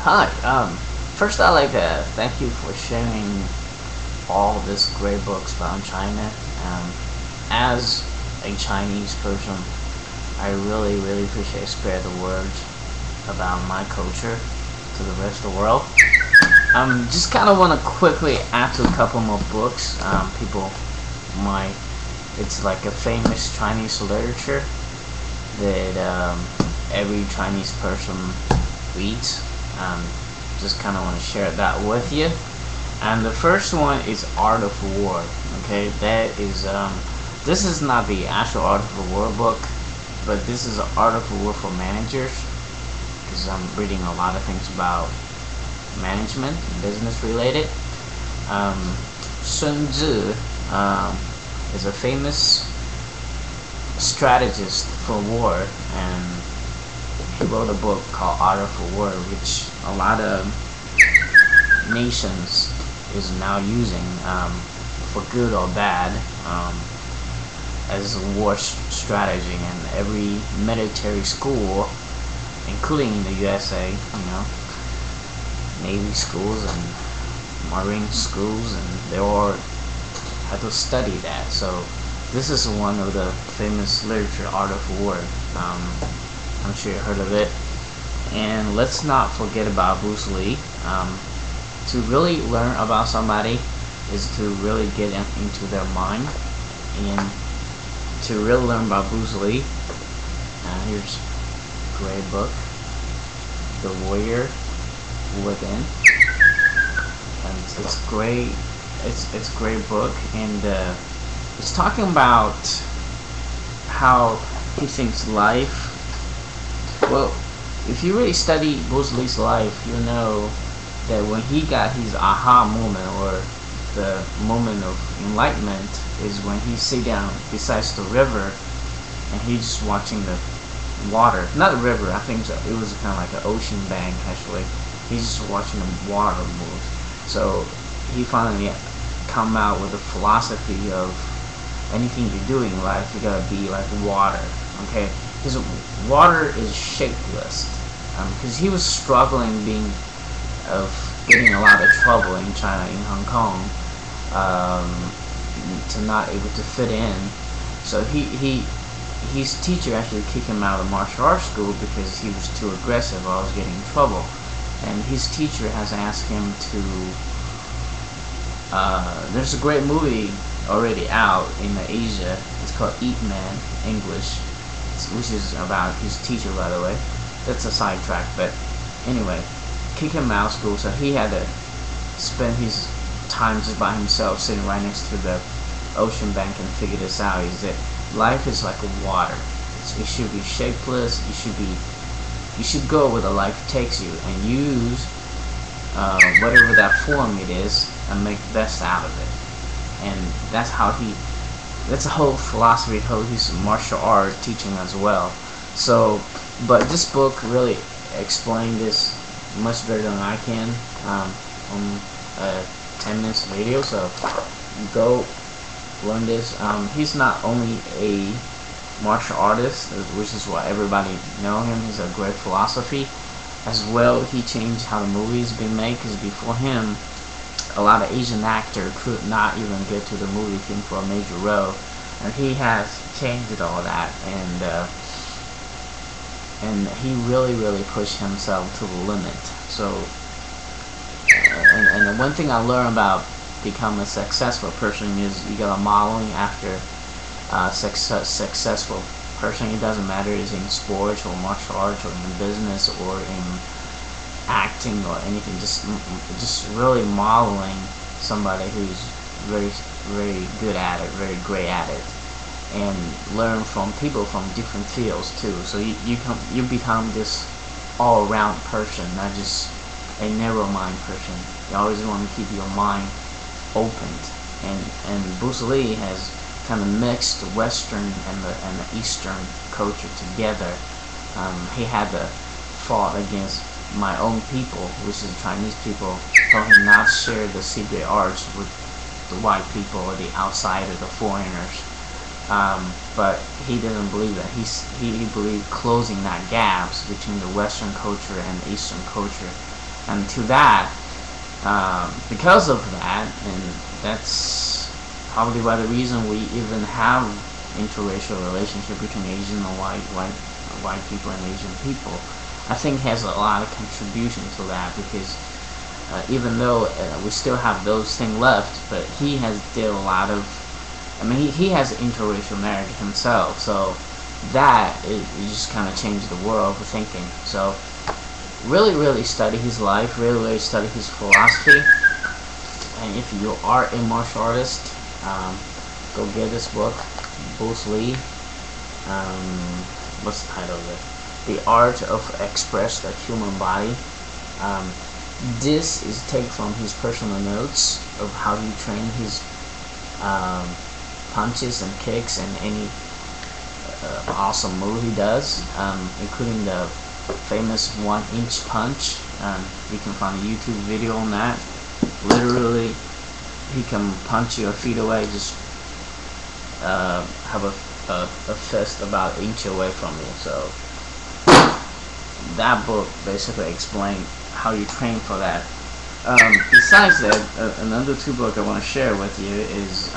Hi. First I'd like to thank you for sharing all these great books about China. As a Chinese person, I really appreciate spread the word about my culture to the rest of the world. Just kind of want to quickly add to a couple more books. People might, it's like a famous Chinese literature that every Chinese person reads. Just kind of want to share that with you. And the first one is Art of War. Okay, that is this is not the actual Art of War book, but this is Art of War for managers, because I'm reading a lot of things about management, business related. Sun Tzu is a famous strategist for war, and he wrote a book called Art of War, which a lot of nations is now using, for good or bad, as a war strategy. And every military school, including the USA, Navy schools and Marine schools, and they all had to study that. So this is one of the famous literature, Art of War. I'm sure you heard of it. And let's not forget about Bruce Lee. To really learn about somebody is to really get into their mind. And to really learn about Bruce Lee, here's a great book, The Warrior Within. And it's great. It's a great book, and it's talking about how he thinks life. Well, if you really study Bruce Lee's life, you know that when he got his aha moment, or the moment of enlightenment, is when he sit down beside the river and he's just watching the water. Not the river, I think it was kind of like an ocean bank actually. He's just watching the water move. So he finally come out with a philosophy of anything you do in life, you gotta be like water. Okay, because water is shapeless. Because he was struggling getting a lot of trouble in China, in Hong Kong, to not able to fit in. So his teacher actually kicked him out of martial arts school because he was too aggressive or was getting in trouble. And his teacher has asked him to. There's a great movie already out in Asia. It's called Ip Man, English, which is about his teacher, by the way. That's a sidetrack, but anyway, kick him out of school, so he had to spend his time just by himself, sitting right next to the ocean bank, and figure this out. Is that life is like water. It should be shapeless. You should go where the life takes you and use whatever that form it is and make the best out of it. And that's that's a whole philosophy, how his martial art teaching as well. So, but this book really explained this much better than I can on a 10 minutes video. So go learn this. He's not only a martial artist, which is why everybody know him. He's a great philosophy as well. He changed how the movies been made, because before him, a lot of Asian actors could not even get to the movie film for a major role, and he has changed all that, and he really pushed himself to the limit. So, and the one thing I learned about becoming a successful person is you gotta modeling after a successful person. It doesn't matter if it's in sports or martial arts or in business or in acting or anything. Just really modeling somebody who's very good at it, very great at it, and learn from people from different fields too. So you become this all-around person, not just a narrow mind person. You always want to keep your mind open. And Bruce Lee has kind of mixed the Western and the Eastern culture together. He had to fought against my own people, which is Chinese people, told him not to share the secret arts with the white people or the outsider, the foreigners. But he didn't believe that. He believed closing that gaps between the Western culture and the Eastern culture And to that, because of that, and that's probably why the reason we even have interracial relationship between Asian and white people and Asian people, I think has a lot of contribution to that, because even though we still have those things left, but he has did a lot of, I mean, he has interracial marriage himself, so that it just kind of changed the world for thinking. So really study his life, really study his philosophy. And if you are a martial artist, go get this book, Bruce Lee. What's the title of it? The Art of Express the Human Body. This is taken from his personal notes of how he trained his punches and kicks and any awesome move he does, including the famous 1-inch punch. You can find a YouTube video on that. Literally, he can punch your feet away, just have a fist about an inch away from you. So that book basically explains how you train for that. Besides that, another 2 books I want to share with you is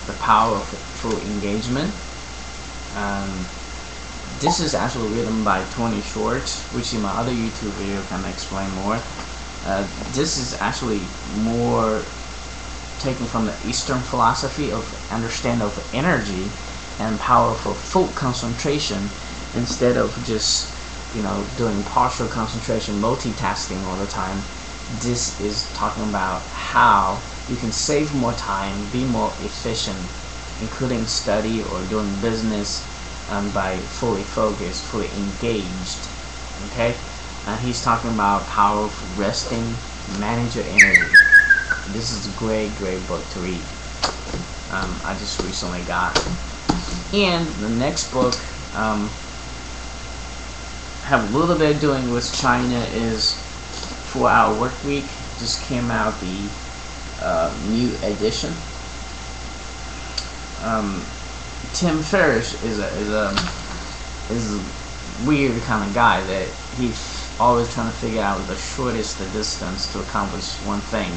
The Power of Full Engagement. This is actually written by Tony Schwartz, which in my other YouTube video can explain more. This is actually more taken from the Eastern philosophy of understanding of energy and powerful full concentration, instead of just, you know, doing partial concentration, multitasking all the time. This is talking about how you can save more time, be more efficient, including study or doing business, by fully focused, fully engaged. Okay, and he's talking about power of resting, manage your energy. This is a great book to read. I just recently got. And the next book have a little bit doing with China is 4-Hour Workweek. Just came out, the new edition. Tim Ferriss is a weird kind of guy that he's always trying to figure out the shortest distance to accomplish one thing.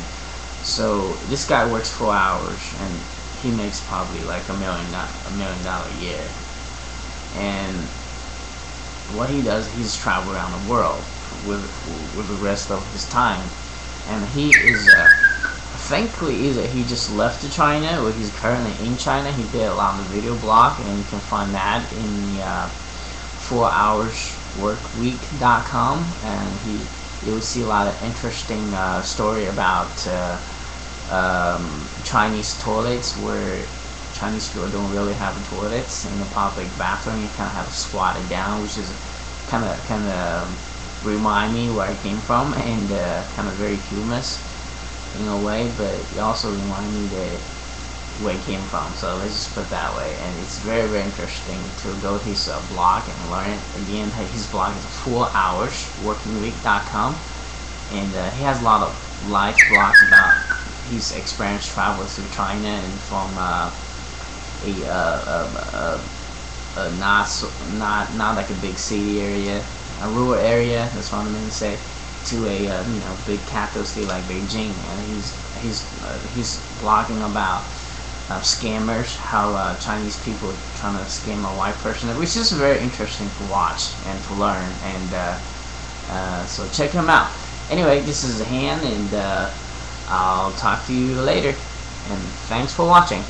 So this guy works 4 hours and he makes probably like $1 million a year. And what he does, he's traveled around the world with the rest of his time. And he is thankfully either he just left to China or he's currently in China. He did a lot on the video blog, and you can find that in the 4hoursworkweek.com, and you'll see a lot of interesting story about Chinese toilets, where Chinese people don't really have toilets in the public bathroom. You kind of have to squat it down, which is kind of remind me where I came from, and kind of very humorous in a way, but it also remind me that where it came from. So let's just put it that way. And it's very interesting to go to his blog and learn. Again, his blog is 4hoursworkingweek.com, and he has a lot of live blogs about his experience traveling through China, and from not like a big city area, a rural area, that's what I mean to say, to a big capital city like Beijing. And he's blogging about scammers, how Chinese people are trying to scam a white person, which is very interesting to watch and to learn. And so check him out. Anyway, this is Han, and I'll talk to you later. And thanks for watching.